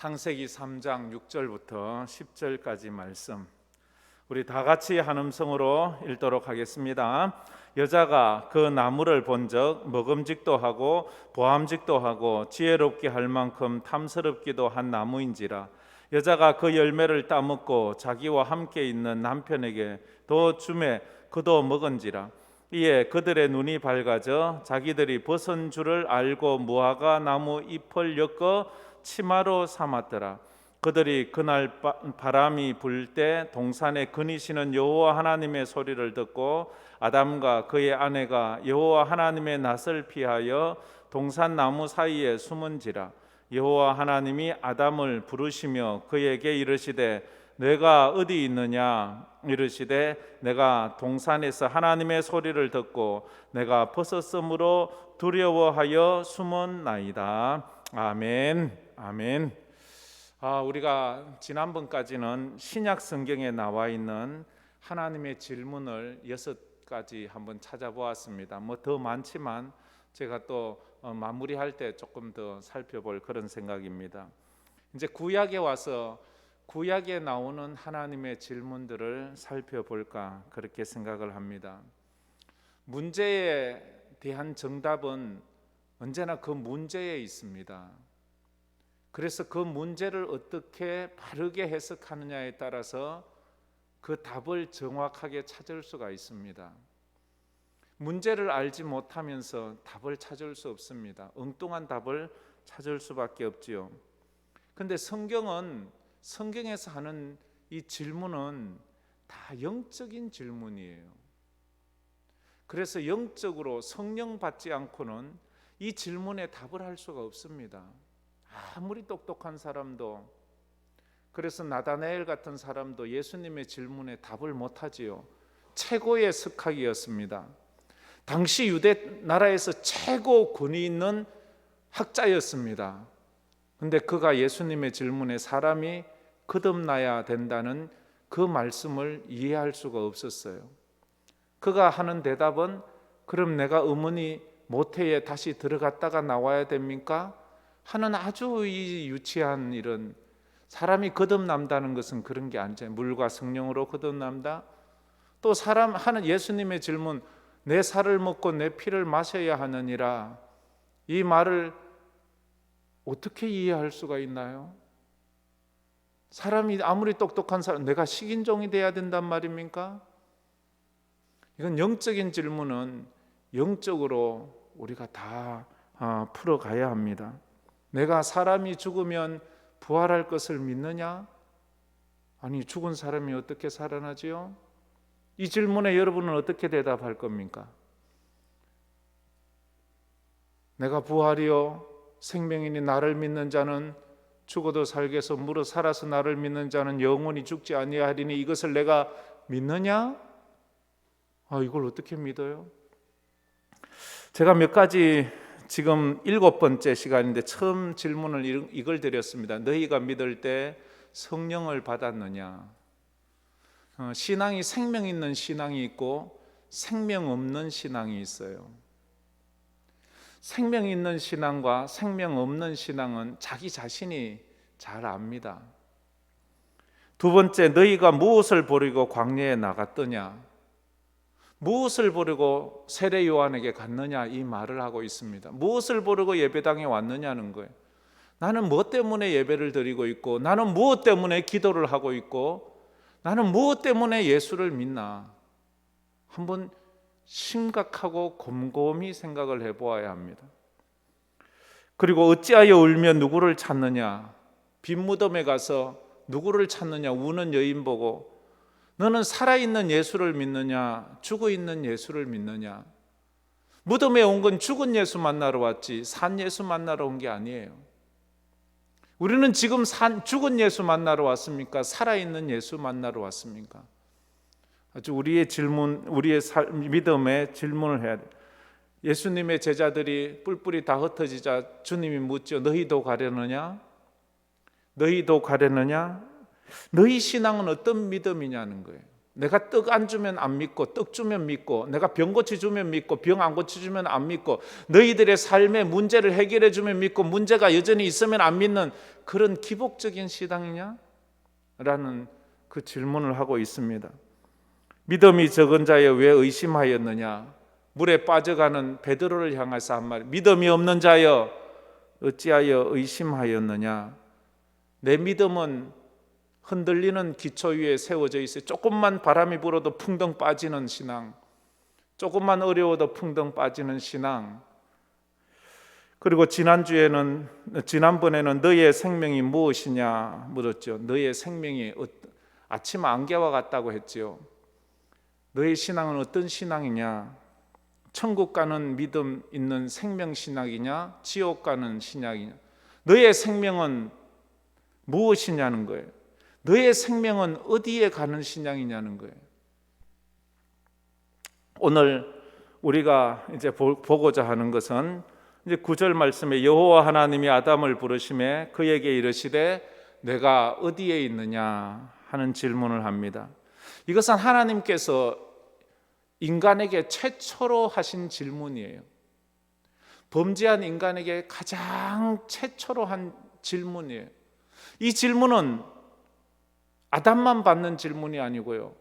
창세기 3장 6절부터 10절까지 말씀 우리 다 같이 한 음성으로 읽도록 하겠습니다. 여자가 그 나무를 본즉 먹음직도 하고 보암직도 하고 지혜롭게 할 만큼 탐스럽기도 한 나무인지라. 여자가 그 열매를 따먹고 자기와 함께 있는 남편에게 더 주매 그도 먹은지라. 이에 그들의 눈이 밝아져 자기들이 벗은 줄을 알고 무화과 나무 잎을 엮어 치마로 삼았더라. 그들이 그날 바람이 불 때 동산에 거니시는 여호와 하나님의 소리를 듣고 아담과 그의 아내가 여호와 하나님의 낯을 피하여 동산 나무 사이에 숨은지라. 여호와 하나님이 아담을 부르시며 그에게 이르시되 내가 어디 있느냐? 이르시되 내가 동산에서 하나님의 소리를 듣고 내가 벗었으므로 두려워하여 숨었나이다. 아멘. 아멘. 우리가 지난번까지는 신약 성경에 나와 있는 하나님의 질문을 6가지 한번 찾아보았습니다. 뭐 더 많지만 제가 또 마무리할 때 조금 더 살펴볼 그런 생각입니다. 이제 구약에 와서 구약에 나오는 하나님의 질문들을 살펴볼까 그렇게 생각을 합니다. 문제에 대한 정답은 언제나 그 문제에 있습니다. 그래서 그 문제를 어떻게 바르게 해석하느냐에 따라서 그 답을 정확하게 찾을 수가 있습니다. 문제를 알지 못하면서 답을 찾을 수 없습니다. 엉뚱한 답을 찾을 수밖에 없지요. 근데 성경에서 하는 이 질문은 다 영적인 질문이에요. 그래서 영적으로 성령 받지 않고는 이 질문에 답을 할 수가 없습니다. 아무리 똑똑한 사람도, 그래서 나다나엘 같은 사람도 예수님의 질문에 답을 못하지요. 최고의 석학이었습니다. 당시 유대 나라에서 최고 권위 있는 학자였습니다. 근데 그가 예수님의 질문에 사람이 거듭나야 된다는 그 말씀을 이해할 수가 없었어요. 그가 하는 대답은 그럼 내가 어머니 모태에 다시 들어갔다가 나와야 됩니까? 하는 아주 유치한 이런, 사람이 거듭난다는 것은 그런 게 아니잖아요. 물과 성령으로 거듭난다. 또 사람 하는 예수님의 질문, 내 살을 먹고 내 피를 마셔야 하느니라. 이 말을 어떻게 이해할 수가 있나요? 사람이 아무리 똑똑한 사람, 내가 식인종이 돼야 된단 말입니까? 이건 영적인 질문은 영적으로 우리가 다 풀어가야 합니다. 내가 사람이 죽으면 부활할 것을 믿느냐? 아니, 죽은 사람이 어떻게 살아나지요? 이 질문에 여러분은 어떻게 대답할 겁니까? 내가 부활이요 생명이니 나를 믿는 자는 죽어도 살겠소 무릇 살아서 나를 믿는 자는 영원히 죽지 아니하리니 이것을 내가 믿느냐? 이걸 어떻게 믿어요? 제가 몇 가지, 지금 7번째 시간인데 처음 질문을 이걸 드렸습니다. 너희가 믿을 때 성령을 받았느냐? 신앙이 생명 있는 신앙이 있고 생명 없는 신앙이 있어요. 생명 있는 신앙과 생명 없는 신앙은 자기 자신이 잘 압니다. 두 번째, 너희가 무엇을 버리고 광야에 나갔더냐? 무엇을 버리고 세례 요한에게 갔느냐? 이 말을 하고 있습니다. 무엇을 버리고 예배당에 왔느냐는 거예요. 나는 무엇 때문에 예배를 드리고 있고, 나는 무엇 때문에 기도를 하고 있고, 나는 무엇 때문에 예수를 믿나? 한번 심각하고 곰곰이 생각을 해보아야 합니다. 그리고 어찌하여 울며 누구를 찾느냐? 빈 무덤에 가서 누구를 찾느냐? 우는 여인 보고 너는 살아있는 예수를 믿느냐? 죽어있는 예수를 믿느냐? 무덤에 온 건 죽은 예수 만나러 왔지 산 예수 만나러 온 게 아니에요. 우리는 지금 죽은 예수 만나러 왔습니까? 살아있는 예수 만나러 왔습니까? 아주 우리의 질문, 우리의 믿음에 질문을 해야 돼요. 예수님의 제자들이 뿔뿔이 다 흩어지자 주님이 묻죠. 너희도 가려느냐? 너희도 가려느냐? 너희 신앙은 어떤 믿음이냐는 거예요. 내가 떡 안 주면 안 믿고, 떡 주면 믿고, 내가 병 고쳐주면 믿고, 병 안 고쳐주면 안 믿고, 너희들의 삶의 문제를 해결해 주면 믿고, 문제가 여전히 있으면 안 믿는 그런 기복적인 신앙이냐? 라는 그 질문을 하고 있습니다. 믿음이 적은 자여 왜 의심하였느냐? 물에 빠져가는 베드로를 향해서 한 말, 믿음이 없는 자여 어찌하여 의심하였느냐? 내 믿음은 흔들리는 기초 위에 세워져 있어요. 조금만 바람이 불어도 풍덩 빠지는 신앙, 조금만 어려워도 풍덩 빠지는 신앙. 그리고 지난번에는 너의 생명이 무엇이냐 물었죠. 너의 생명이 아침 안개와 같다고 했죠. 너의 신앙은 어떤 신앙이냐? 천국 가는 믿음 있는 생명 신학이냐? 지옥 가는 신학이냐? 너의 생명은 무엇이냐는 거예요. 너의 생명은 어디에 가는 신앙이냐는 거예요. 오늘 우리가 이제 보고자 하는 것은 이제 9절 말씀에 여호와 하나님이 아담을 부르심에 그에게 이르시되 내가 어디에 있느냐 하는 질문을 합니다. 이것은 하나님께서 인간에게 최초로 하신 질문이에요. 범죄한 인간에게 가장 최초로 한 질문이에요. 이 질문은 아담만 받는 질문이 아니고요,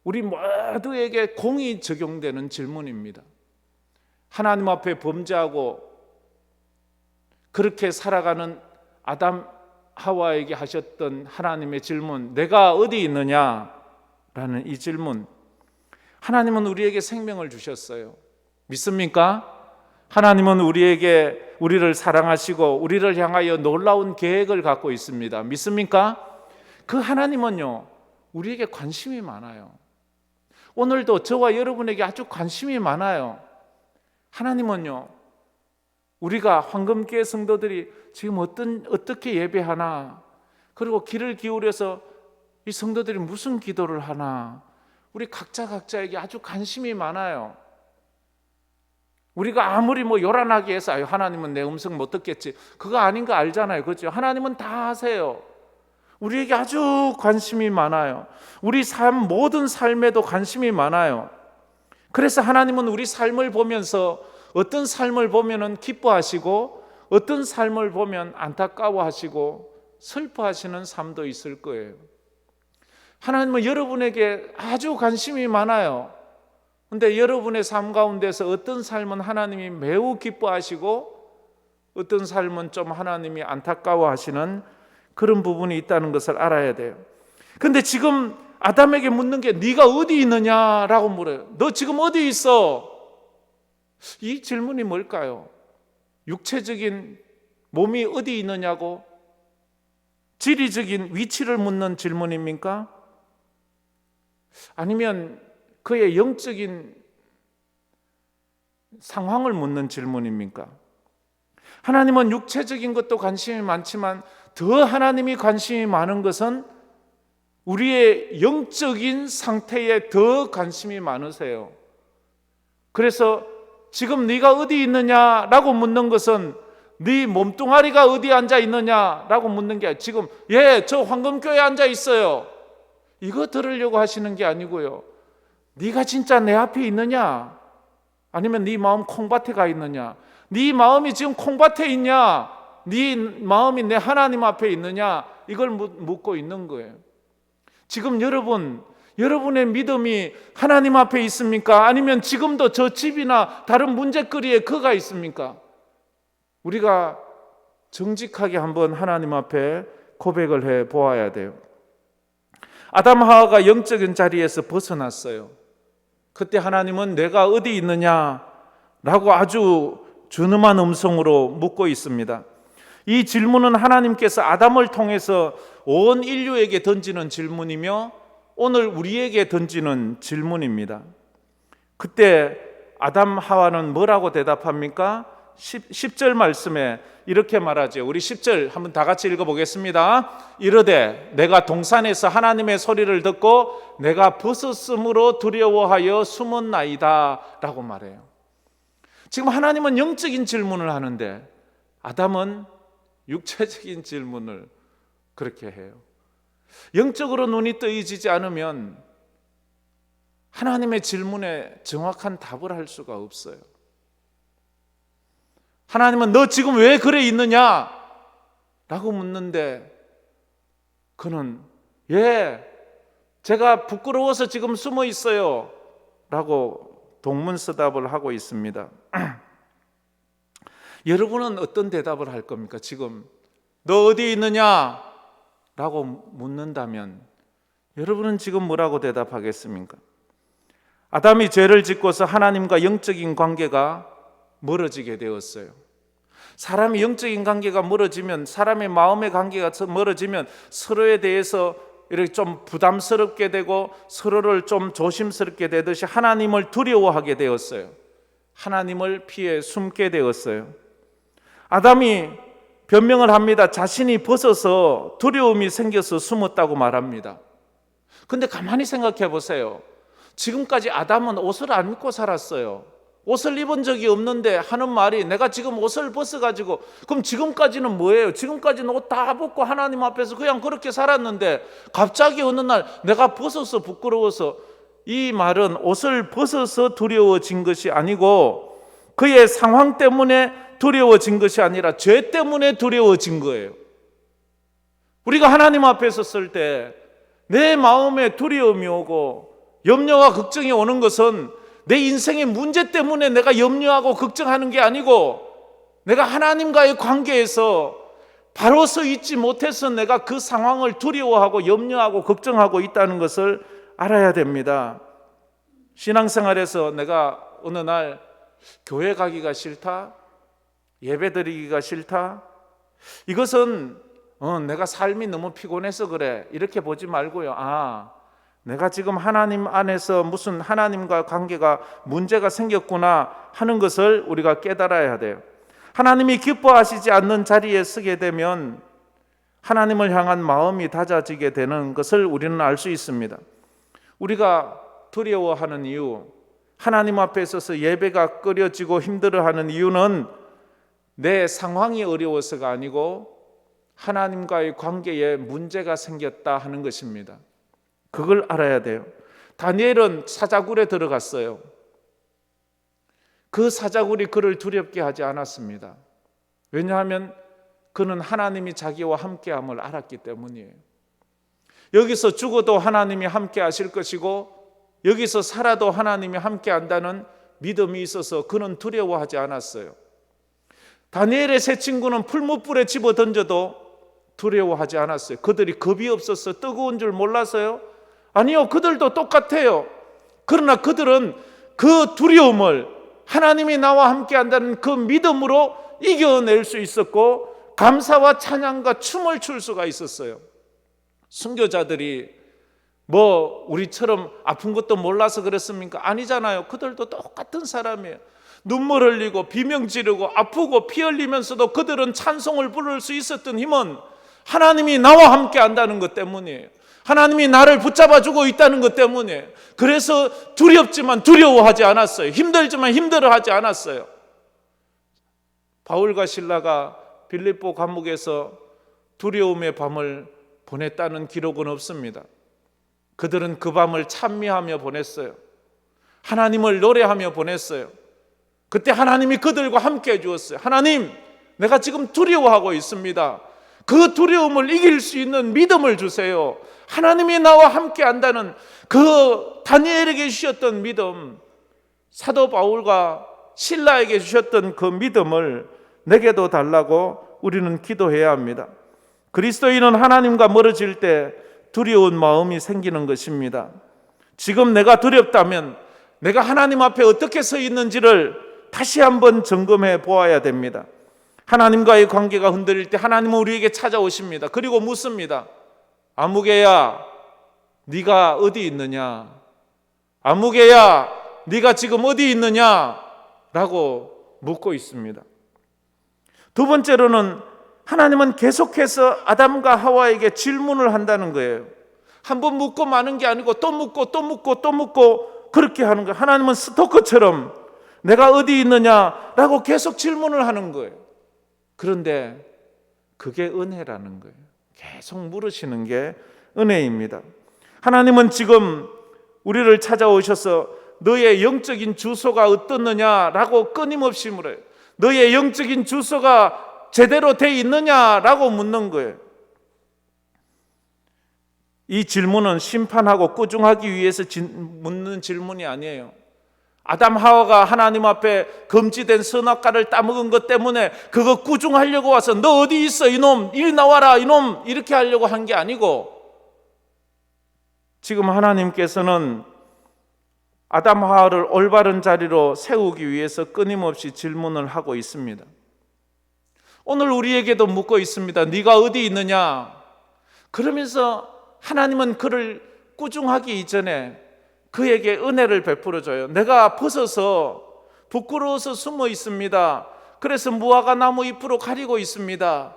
우리 모두에게 공이 적용되는 질문입니다. 하나님 앞에 범죄하고 그렇게 살아가는 아담 하와에게 하셨던 하나님의 질문, 내가 어디 있느냐라는 이 질문. 하나님은 우리에게 생명을 주셨어요. 믿습니까? 하나님은 우리를 사랑하시고 우리를 향하여 놀라운 계획을 갖고 있습니다. 믿습니까? 그 하나님은요, 우리에게 관심이 많아요. 오늘도 저와 여러분에게 아주 관심이 많아요. 하나님은요, 우리가 황금교회 성도들이 지금 어떻게 예배하나, 그리고 귀를 기울여서 이 성도들이 무슨 기도를 하나, 우리 각자에게 아주 관심이 많아요. 우리가 아무리 요란하게 해서 하나님은 내 음성 못 듣겠지, 그거 아닌 거 알잖아요. 그렇죠? 하나님은 다 아세요. 우리에게 아주 관심이 많아요. 우리 모든 삶에도 관심이 많아요. 그래서 하나님은 우리 삶을 보면서 어떤 삶을 보면은 기뻐하시고 어떤 삶을 보면 안타까워하시고 슬퍼하시는 삶도 있을 거예요. 하나님은 여러분에게 아주 관심이 많아요. 그런데 여러분의 삶 가운데서 어떤 삶은 하나님이 매우 기뻐하시고 어떤 삶은 좀 하나님이 안타까워하시는 그런 부분이 있다는 것을 알아야 돼요. 그런데 지금 아담에게 묻는 게 네가 어디 있느냐라고 물어요. 너 지금 어디 있어? 이 질문이 뭘까요? 육체적인 몸이 어디 있느냐고 지리적인 위치를 묻는 질문입니까? 아니면 그의 영적인 상황을 묻는 질문입니까? 하나님은 육체적인 것도 관심이 많지만 더 하나님이 관심이 많은 것은 우리의 영적인 상태에 더 관심이 많으세요. 그래서 지금 네가 어디 있느냐라고 묻는 것은 네 몸뚱아리가 어디 앉아 있느냐라고 묻는 게 지금 저 황금교회에 앉아 있어요, 이거 들으려고 하시는 게 아니고요, 네가 진짜 내 앞에 있느냐, 아니면 네 마음 콩밭에 가 있느냐, 네 마음이 지금 콩밭에 있냐, 네 마음이 내 하나님 앞에 있느냐, 이걸 묻고 있는 거예요. 지금 여러분의 믿음이 하나님 앞에 있습니까? 아니면 지금도 저 집이나 다른 문제거리에 그가 있습니까? 우리가 정직하게 한번 하나님 앞에 고백을 해 보아야 돼요. 아담 하와가 영적인 자리에서 벗어났어요. 그때 하나님은 내가 어디 있느냐라고 아주 준엄한 음성으로 묻고 있습니다. 이 질문은 하나님께서 아담을 통해서 온 인류에게 던지는 질문이며 오늘 우리에게 던지는 질문입니다. 그때 아담 하와는 뭐라고 대답합니까? 10절 말씀에 이렇게 말하죠. 우리 10절 한번 다 같이 읽어보겠습니다. 이르되 내가 동산에서 하나님의 소리를 듣고 내가 벗었으므로 두려워하여 숨었나이다 라고 말해요. 지금 하나님은 영적인 질문을 하는데 아담은 육체적인 질문을 그렇게 해요. 영적으로 눈이 뜨이지 않으면 하나님의 질문에 정확한 답을 할 수가 없어요. 하나님은 너 지금 왜 그래 있느냐? 라고 묻는데 그는 예, 제가 부끄러워서 지금 숨어 있어요 라고 동문서답을 하고 있습니다. 여러분은 어떤 대답을 할 겁니까? 지금 너 어디 있느냐? 라고 묻는다면 여러분은 지금 뭐라고 대답하겠습니까? 아담이 죄를 짓고서 하나님과 영적인 관계가 멀어지게 되었어요. 사람이 영적인 관계가 멀어지면, 사람의 마음의 관계가 멀어지면 서로에 대해서 이렇게 좀 부담스럽게 되고 서로를 좀 조심스럽게 되듯이 하나님을 두려워하게 되었어요. 하나님을 피해 숨게 되었어요. 아담이 변명을 합니다. 자신이 벗어서 두려움이 생겨서 숨었다고 말합니다. 근데 가만히 생각해 보세요. 지금까지 아담은 옷을 안 입고 살았어요. 옷을 입은 적이 없는데 하는 말이 내가 지금 옷을 벗어가지고 그럼 지금까지는 뭐예요? 지금까지는 옷 다 벗고 하나님 앞에서 그냥 그렇게 살았는데 갑자기 어느 날 내가 벗어서 부끄러워서, 이 말은 옷을 벗어서 두려워진 것이 아니고 그의 상황 때문에 두려워진 것이 아니라 죄 때문에 두려워진 거예요. 우리가 하나님 앞에 섰을 때 내 마음에 두려움이 오고 염려와 걱정이 오는 것은 내 인생의 문제 때문에 내가 염려하고 걱정하는 게 아니고 내가 하나님과의 관계에서 바로 서 있지 못해서 내가 그 상황을 두려워하고 염려하고 걱정하고 있다는 것을 알아야 됩니다. 신앙생활에서 내가 어느 날 교회 가기가 싫다, 예배 드리기가 싫다, 이것은 내가 삶이 너무 피곤해서 그래 이렇게 보지 말고요. 내가 지금 하나님 안에서 무슨 하나님과 관계가 문제가 생겼구나 하는 것을 우리가 깨달아야 돼요. 하나님이 기뻐하시지 않는 자리에 서게 되면 하나님을 향한 마음이 닫아지게 되는 것을 우리는 알 수 있습니다. 우리가 두려워하는 이유, 하나님 앞에 서서 예배가 꺼려지고 힘들어하는 이유는 내 상황이 어려워서가 아니고 하나님과의 관계에 문제가 생겼다 하는 것입니다. 그걸 알아야 돼요. 다니엘은 사자굴에 들어갔어요. 그 사자굴이 그를 두렵게 하지 않았습니다. 왜냐하면 그는 하나님이 자기와 함께함을 알았기 때문이에요. 여기서 죽어도 하나님이 함께 하실 것이고 여기서 살아도 하나님이 함께 한다는 믿음이 있어서 그는 두려워하지 않았어요. 다니엘의 세 친구는 풀무불에 집어 던져도 두려워하지 않았어요. 그들이 겁이 없어서 뜨거운 줄 몰라서요? 아니요, 그들도 똑같아요. 그러나 그들은 그 두려움을 하나님이 나와 함께 한다는 그 믿음으로 이겨낼 수 있었고 감사와 찬양과 춤을 출 수가 있었어요. 순교자들이 우리처럼 아픈 것도 몰라서 그랬습니까? 아니잖아요. 그들도 똑같은 사람이에요. 눈물 흘리고 비명 지르고 아프고 피 흘리면서도 그들은 찬송을 부를 수 있었던 힘은 하나님이 나와 함께 한다는 것 때문이에요. 하나님이 나를 붙잡아주고 있다는 것 때문이에요. 그래서 두렵지만 두려워하지 않았어요. 힘들지만 힘들어하지 않았어요. 바울과 실라가 빌립보 감옥에서 두려움의 밤을 보냈다는 기록은 없습니다. 그들은 그 밤을 찬미하며 보냈어요. 하나님을 노래하며 보냈어요. 그때 하나님이 그들과 함께 해주었어요. 하나님, 내가 지금 두려워하고 있습니다. 그 두려움을 이길 수 있는 믿음을 주세요. 하나님이 나와 함께 한다는 그 다니엘에게 주셨던 믿음, 사도 바울과 실라에게 주셨던 그 믿음을 내게도 달라고 우리는 기도해야 합니다. 그리스도인은 하나님과 멀어질 때 두려운 마음이 생기는 것입니다. 지금 내가 두렵다면 내가 하나님 앞에 어떻게 서 있는지를 다시 한번 점검해 보아야 됩니다. 하나님과의 관계가 흔들릴 때 하나님은 우리에게 찾아오십니다. 그리고 묻습니다. 아무개야, 네가 어디 있느냐? 아무개야, 네가 지금 어디 있느냐? 라고 묻고 있습니다. 두 번째로는 하나님은 계속해서 아담과 하와에게 질문을 한다는 거예요. 한 번 묻고 마는 게 아니고 또 묻고 또 묻고 또 묻고 그렇게 하는 거예요. 하나님은 스토커처럼 내가 어디 있느냐라고 계속 질문을 하는 거예요. 그런데 그게 은혜라는 거예요. 계속 물으시는 게 은혜입니다. 하나님은 지금 우리를 찾아오셔서 너의 영적인 주소가 어떻느냐라고 끊임없이 물어요. 너의 영적인 주소가 제대로 돼 있느냐라고 묻는 거예요. 이 질문은 심판하고 꾸중하기 위해서 묻는 질문이 아니에요. 아담 하와가 하나님 앞에 금지된 선악과를 따먹은 것 때문에 그거 꾸중하려고 와서 너 어디 있어 이놈, 이리 나와라 이놈, 이렇게 하려고 한 게 아니고, 지금 하나님께서는 아담 하와를 올바른 자리로 세우기 위해서 끊임없이 질문을 하고 있습니다. 오늘 우리에게도 묻고 있습니다. 네가 어디 있느냐? 그러면서 하나님은 그를 꾸중하기 이전에 그에게 은혜를 베풀어줘요. 내가 벗어서 부끄러워서 숨어 있습니다. 그래서 무화과 나무 잎으로 가리고 있습니다.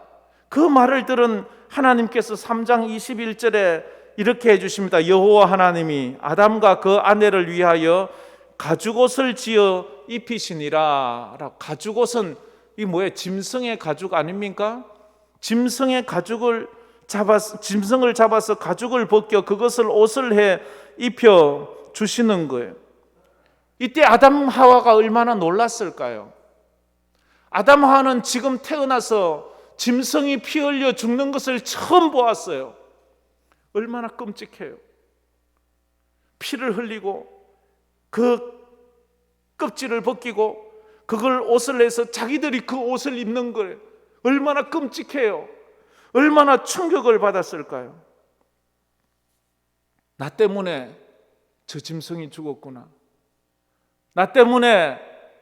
그 말을 들은 하나님께서 3장 21절에 이렇게 해주십니다. 여호와 하나님이 아담과 그 아내를 위하여 가죽옷을 지어 입히시니라. 가죽옷은 이 뭐예요? 짐승의 가죽 아닙니까? 짐승의 가죽을 짐승을 잡아서 가죽을 벗겨 그것을 옷을 해 입혀 주시는 거예요. 이때 아담 하와가 얼마나 놀랐을까요? 아담 하와는 지금 태어나서 짐승이 피 흘려 죽는 것을 처음 보았어요. 얼마나 끔찍해요. 피를 흘리고 그 껍질을 벗기고 그걸 옷을 해서 자기들이 그 옷을 입는 거예요. 얼마나 끔찍해요. 얼마나 충격을 받았을까요? 나 때문에 저 짐승이 죽었구나. 나 때문에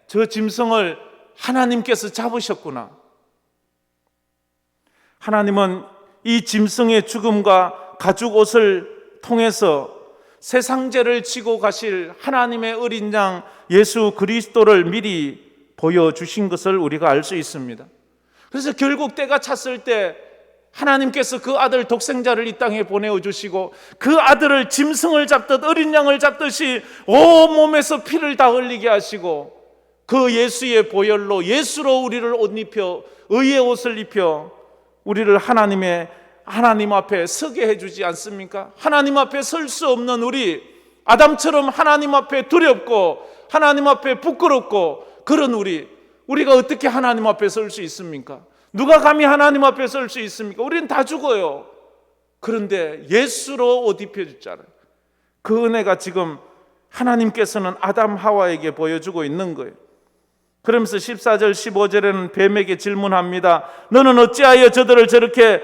저 짐승을 하나님께서 잡으셨구나. 하나님은 이 짐승의 죽음과 가죽 옷을 통해서 세상 죄를 지고 가실 하나님의 어린 양 예수 그리스도를 미리 보여주신 것을 우리가 알 수 있습니다. 그래서 결국 때가 찼을 때 하나님께서 그 아들 독생자를 이 땅에 보내주시고 그 아들을 짐승을 잡듯 어린 양을 잡듯이 온몸에서 피를 다 흘리게 하시고 그 예수의 보혈로 예수로 우리를 옷 입혀 의의 옷을 입혀 우리를 하나님 앞에 서게 해주지 않습니까? 하나님 앞에 설 수 없는 우리 아담처럼 하나님 앞에 두렵고 하나님 앞에 부끄럽고 그런 우리가 어떻게 하나님 앞에 설 수 있습니까? 누가 감히 하나님 앞에 설 수 있습니까? 우리는 다 죽어요. 그런데 예수로 옷 입혀줬잖아요. 그 은혜가 지금 하나님께서는 아담 하와에게 보여주고 있는 거예요. 그러면서 14절 15절에는 뱀에게 질문합니다. 너는 어찌하여 저들을 저렇게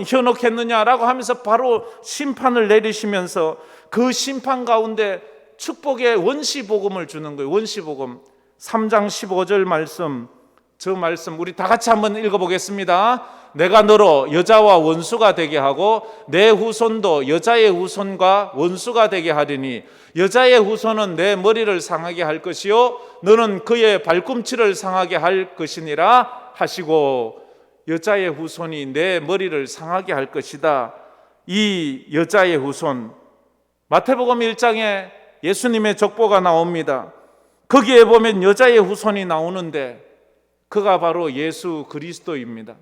현혹했느냐라고 하면서 바로 심판을 내리시면서 그 심판 가운데 축복의 원시복음을 주는 거예요. 원시복음 3장 15절 말씀, 저 말씀 우리 다 같이 한번 읽어보겠습니다. 내가 너로 여자와 원수가 되게 하고 내 후손도 여자의 후손과 원수가 되게 하리니 여자의 후손은 내 머리를 상하게 할 것이요 너는 그의 발꿈치를 상하게 할 것이니라 하시고, 여자의 후손이 내 머리를 상하게 할 것이다. 이 여자의 후손, 마태복음 1장에 예수님의 족보가 나옵니다. 거기에 보면 여자의 후손이 나오는데 그가 바로 예수 그리스도입니다.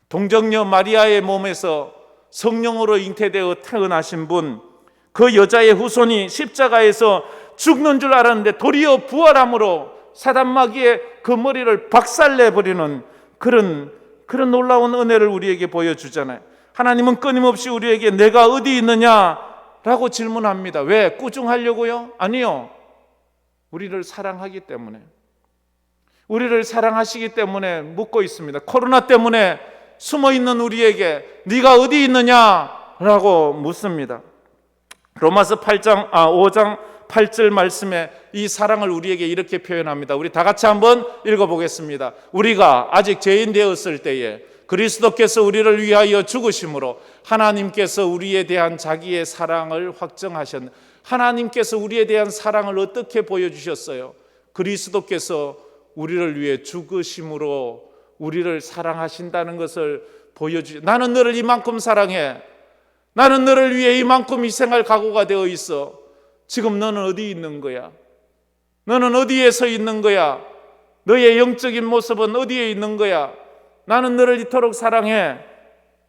동정녀 마리아의 몸에서 성령으로 잉태되어 태어나신 분, 그 여자의 후손이 십자가에서 죽는 줄 알았는데 도리어 부활함으로 사단마귀의 그 머리를 박살내버리는 그런 놀라운 은혜를 우리에게 보여주잖아요. 하나님은 끊임없이 우리에게 내가 어디 있느냐라고 질문합니다. 왜? 꾸중하려고요? 아니요. 우리를 사랑하기 때문에, 우리를 사랑하시기 때문에 묻고 있습니다. 코로나 때문에 숨어있는 우리에게 네가 어디 있느냐라고 묻습니다. 로마서 5장 8절 말씀에 이 사랑을 우리에게 이렇게 표현합니다. 우리 다 같이 한번 읽어보겠습니다. 우리가 아직 죄인 되었을 때에 그리스도께서 우리를 위하여 죽으심으로 하나님께서 우리에 대한 자기의 사랑을 확정하셨는데, 하나님께서 우리에 대한 사랑을 어떻게 보여주셨어요? 그리스도께서 우리를 위해 죽으심으로 우리를 사랑하신다는 것을 보여주죠. 나는 너를 이만큼 사랑해. 나는 너를 위해 이만큼 희생할 각오가 되어 있어. 지금 너는 어디 있는 거야? 너는 어디에 서 있는 거야? 너의 영적인 모습은 어디에 있는 거야? 나는 너를 이토록 사랑해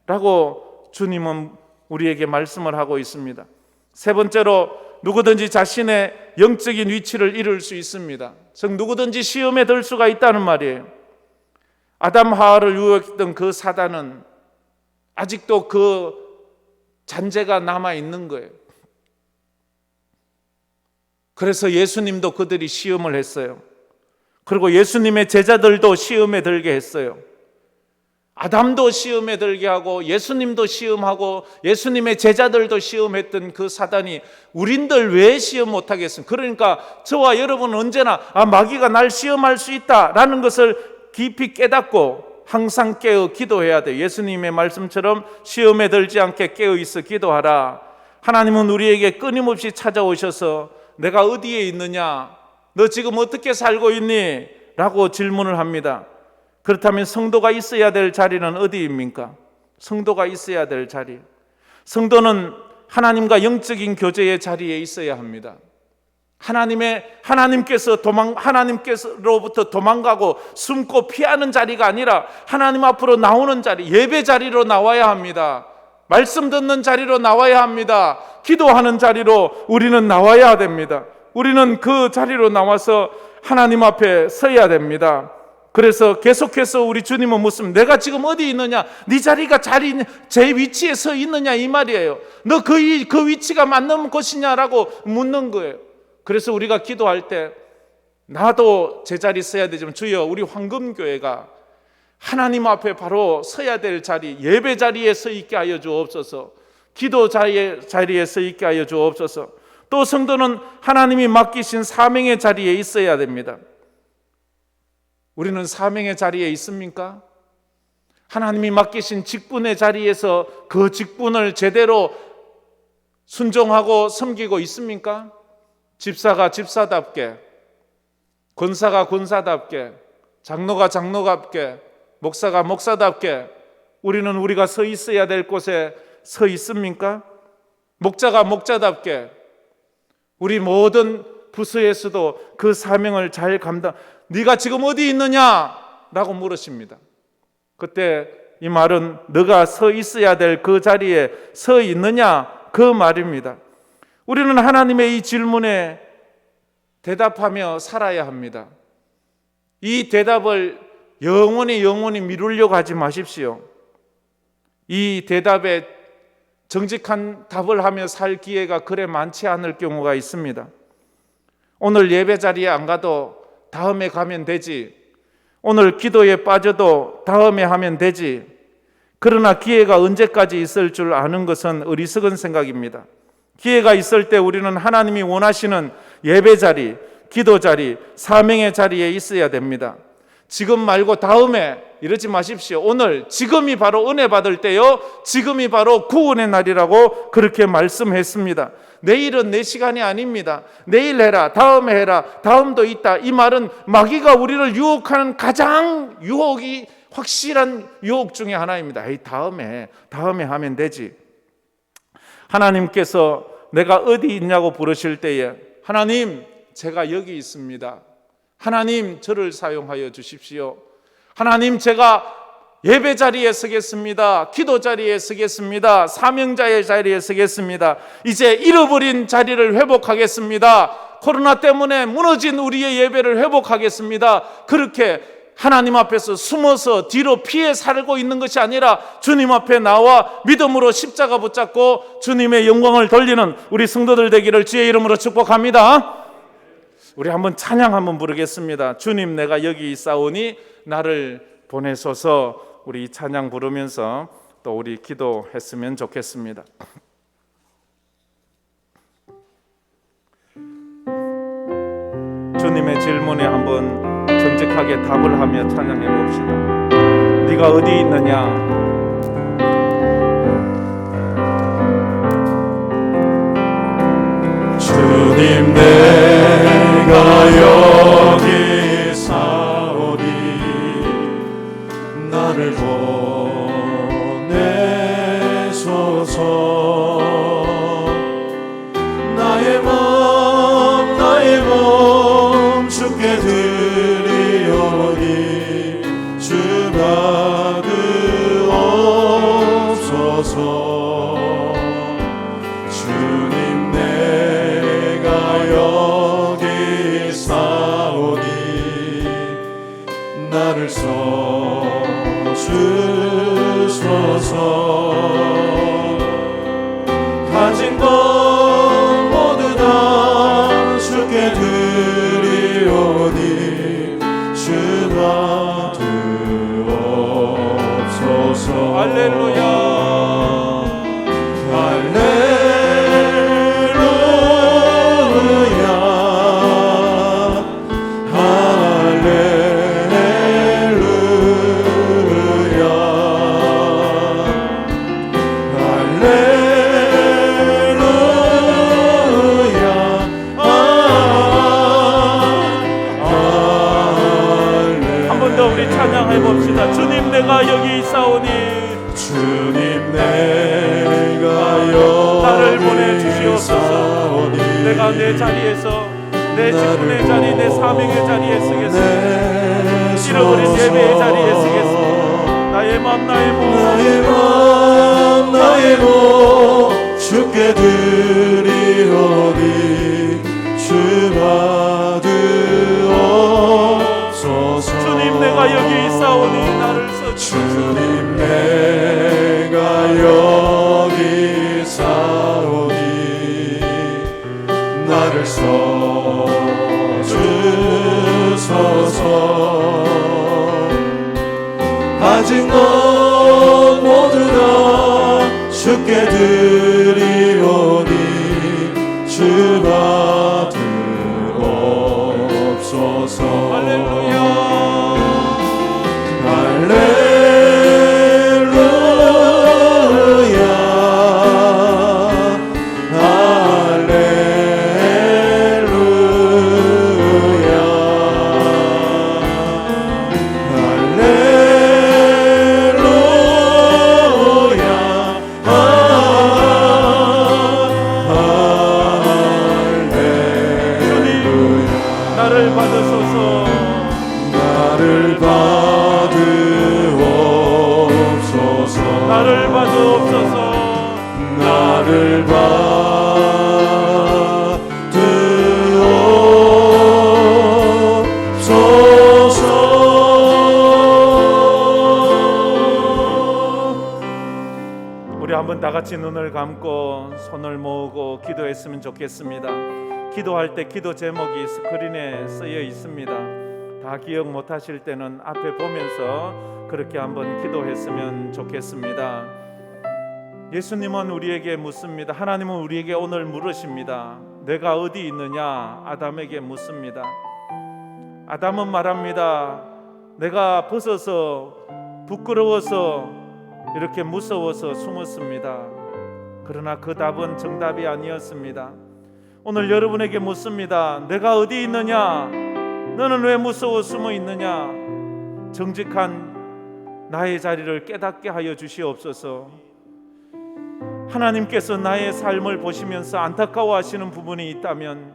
라고 주님은 우리에게 말씀을 하고 있습니다. 세 번째로, 누구든지 자신의 영적인 위치를 잃을 수 있습니다. 즉 누구든지 시험에 들 수가 있다는 말이에요. 아담 하와를 유혹했던 그 사단은 아직도 그 잔재가 남아 있는 거예요. 그래서 예수님도 그들이 시험을 했어요. 그리고 예수님의 제자들도 시험에 들게 했어요. 아담도 시험에 들게 하고 예수님도 시험하고 예수님의 제자들도 시험했던 그 사단이 우린들 왜 시험 못하겠습니까? 그러니까 저와 여러분은 언제나 마귀가 날 시험할 수 있다라는 것을 깊이 깨닫고 항상 깨어 기도해야 돼요. 예수님의 말씀처럼 시험에 들지 않게 깨어 있어 기도하라. 하나님은 우리에게 끊임없이 찾아오셔서 내가 어디에 있느냐? 너 지금 어떻게 살고 있니? 라고 질문을 합니다. 그렇다면 성도가 있어야 될 자리는 어디입니까? 성도가 있어야 될 자리. 성도는 하나님과 영적인 교제의 자리에 있어야 합니다. 하나님께로부터 도망가고 숨고 피하는 자리가 아니라 하나님 앞으로 나오는 자리, 예배 자리로 나와야 합니다. 말씀 듣는 자리로 나와야 합니다. 기도하는 자리로 우리는 나와야 됩니다. 우리는 그 자리로 나와서 하나님 앞에 서야 됩니다. 그래서 계속해서 우리 주님은 묻습니다. 내가 지금 어디 있느냐? 네 자리가 제 위치에 서 있느냐? 이 말이에요. 너 그 위치가 맞는 곳이냐라고 묻는 거예요. 그래서 우리가 기도할 때 나도 제자리 서야 되지만 주여 우리 황금교회가 하나님 앞에 바로 서야 될 자리, 예배 자리에 서 있게 하여 주옵소서. 기도 자리에 서 있게 하여 주옵소서. 또 성도는 하나님이 맡기신 사명의 자리에 있어야 됩니다. 우리는 사명의 자리에 있습니까? 하나님이 맡기신 직분의 자리에서 그 직분을 제대로 순종하고 섬기고 있습니까? 집사가 집사답게, 권사가 권사답게, 장로가 장로답게, 목사가 목사답게 우리는 우리가 서 있어야 될 곳에 서 있습니까? 목자가 목자답게 우리 모든 부서에서도 그 사명을 잘 네가 지금 어디 있느냐? 라고 물으십니다. 그때 이 말은 너가 서 있어야 될 그 자리에 서 있느냐? 그 말입니다. 우리는 하나님의 이 질문에 대답하며 살아야 합니다. 이 대답을 영원히 미루려고 하지 마십시오. 이 대답에 정직한 답을 하며 살 기회가 그래 많지 않을 경우가 있습니다. 오늘 예배 자리에 안 가도 다음에 가면 되지. 오늘 기도에 빠져도 다음에 하면 되지. 그러나 기회가 언제까지 있을 줄 아는 것은 어리석은 생각입니다. 기회가 있을 때 우리는 하나님이 원하시는 예배 자리, 기도 자리, 사명의 자리에 있어야 됩니다. 지금 말고 다음에 이러지 마십시오. 오늘, 지금이 바로 은혜 받을 때요, 지금이 바로 구원의 날이라고 그렇게 말씀했습니다. 내일은 내 시간이 아닙니다. 내일 해라, 다음에 해라, 다음도 있다. 이 말은 마귀가 우리를 유혹하는 가장 유혹이 확실한 유혹 중에 하나입니다. 다음에 하면 되지. 하나님께서 내가 어디 있냐고 부르실 때에 하나님, 제가 여기 있습니다. 하나님, 저를 사용하여 주십시오. 하나님, 제가 예배 자리에 서겠습니다. 기도 자리에 서겠습니다. 사명자의 자리에 서겠습니다. 이제 잃어버린 자리를 회복하겠습니다. 코로나 때문에 무너진 우리의 예배를 회복하겠습니다. 그렇게 하나님 앞에서 숨어서 뒤로 피해 살고 있는 것이 아니라 주님 앞에 나와 믿음으로 십자가 붙잡고 주님의 영광을 돌리는 우리 성도들 되기를 주의 이름으로 축복합니다. 우리 한번 찬양 한번 부르겠습니다. 주님, 내가 여기 있사오니 나를 보내소서. 우리 찬양 부르면서 또 우리 기도했으면 좋겠습니다. 주님의 질문에 한번 정직하게 답을 하며 찬양해 봅시다. 네가 어디 있느냐? 주님, 내가 여기 사오니 나를 보내소서. 나의 몸 주께 드리오니 주 받으옵소서. 주님, 내가 여기 사오니 나를 주소서. 가진 것 모두 다 주께 드리오니 주 받으옵소서. 할렐루야. 찬양해봅시다. 주님 내가 여기 있사오니 주님 내가 여기 나를 보내주시옵소서. 있사오니 내가 내 자리에서 내 직분의 자리 내 사명의 자리에 서겠습니다. 잃어버린 예배의 자리에 서겠습니다. 나의 맘 나의 몸 주께 드리오니 주 받으옵소서. 주님 내가 여기 있사오니 나를 써주소서. 주님 내가 여기 있사오니 나를 써주소서. 가진 것 모두 다 주께 드리오니 주 받으옵소서. 할렐루야. 나를 받으소서. 나를 받으옵소서. 나를 받으옵소서. 나를 받으옵소서. 우리 한번 다 같이 눈을 감고 손을 모으고 기도했으면 좋겠습니다. 기도할 때 기도 제목이 스크린에 쓰여 있습니다. 다 기억 못하실 때는 앞에 보면서 그렇게 한번 기도했으면 좋겠습니다. 예수님은 우리에게 묻습니다. 하나님은 우리에게 오늘 물으십니다. 내가 어디 있느냐? 아담에게 묻습니다. 아담은 말합니다. 내가 벗어서 부끄러워서 이렇게 무서워서 숨었습니다. 그러나 그 답은 정답이 아니었습니다. 오늘 여러분에게 묻습니다. 내가 어디 있느냐? 너는 왜 무서워 숨어 있느냐? 정직한 나의 자리를 깨닫게 하여 주시옵소서. 하나님께서 나의 삶을 보시면서 안타까워하시는 부분이 있다면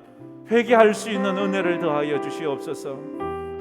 회개할 수 있는 은혜를 더하여 주시옵소서.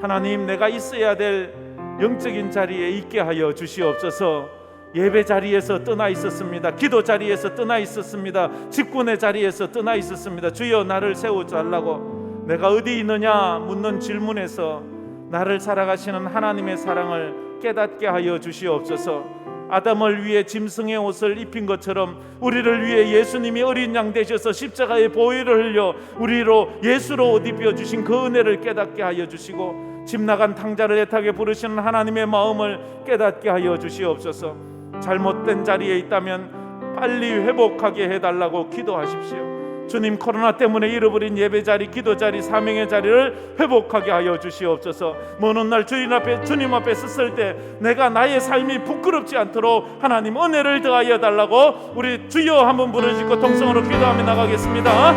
하나님, 내가 있어야 될 영적인 자리에 있게 하여 주시옵소서. 예배 자리에서 떠나 있었습니다. 기도 자리에서 떠나 있었습니다. 직분의 자리에서 떠나 있었습니다. 주여 나를 세워달라고 내가 어디 있느냐 묻는 질문에서 나를 살아가시는 하나님의 사랑을 깨닫게 하여 주시옵소서. 아담을 위해 짐승의 옷을 입힌 것처럼 우리를 위해 예수님이 어린 양 되셔서 십자가의 보혈을 흘려 우리로 예수로 옷 입혀 주신 그 은혜를 깨닫게 하여 주시고 집 나간 탕자를 애타게 부르시는 하나님의 마음을 깨닫게 하여 주시옵소서. 잘못된 자리에 있다면 빨리 회복하게 해달라고 기도하십시오. 주님, 코로나 때문에 잃어버린 예배 자리, 기도 자리, 사명의 자리를 회복하게 하여 주시옵소서. 먼 훗날 주님 앞에 섰을 때 내가 나의 삶이 부끄럽지 않도록 하나님 은혜를 더하여 달라고 우리 주여 한번 부르짖고 통성으로 기도하며 나가겠습니다.